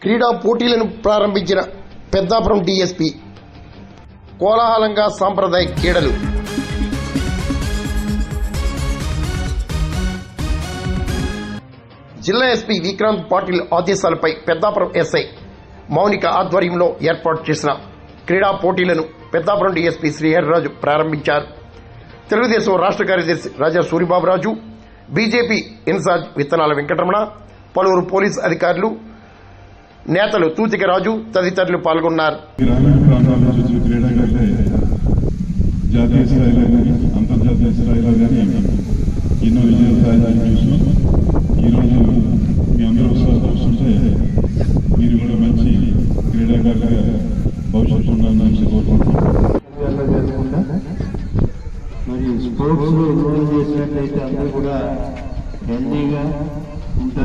క్రీడా పోటీలను ప్రారంభించిన పెద్దాపురం డీఎస్పీ. కోలాహలంగా సాంప్రదాయ క్రీడలు. జిల్లా ఎస్పీ విక్రాంత్ పాటిల్ ఆదేశాలపై పెద్దాపురం ఎస్ఐ మౌనిక ఆధ్వర్యంలో ఏర్పాటు చేసిన క్రీడా పోటీలను పెద్దాపురం డీఎస్పీ శ్రీహరిరాజు ప్రారంభించారు. తెలుగుదేశం రాష్ట్ర కార్యదర్శి రాజా సూరిబాబురాజు, బీజేపీ ఇన్ఛార్జ్ విత్తనాల వెంకటరమణ, పలువురు పోలీసు అధికారులు, నేతలు తూతికరాజు తదితరులు పాల్గొన్నారు. జాతీయ స్థాయిలో కానీ అంతర్జాతీయ స్థాయిలో కానీ ఎన్నో విజయాలు సాధించి చూసినాం. ఈరోజు మీ అందరూ చూస్తుంటే మీరు కూడా మంచి క్రీడాకారులుగా భవిష్యత్తు ఉండాలని కోరుకుంటున్నాం. మరి స్పోర్ట్స్ లో ఇన్వాల్వ్ చేసినట్లయితే అందరూ కూడా హెల్తీగా ఉంటారు.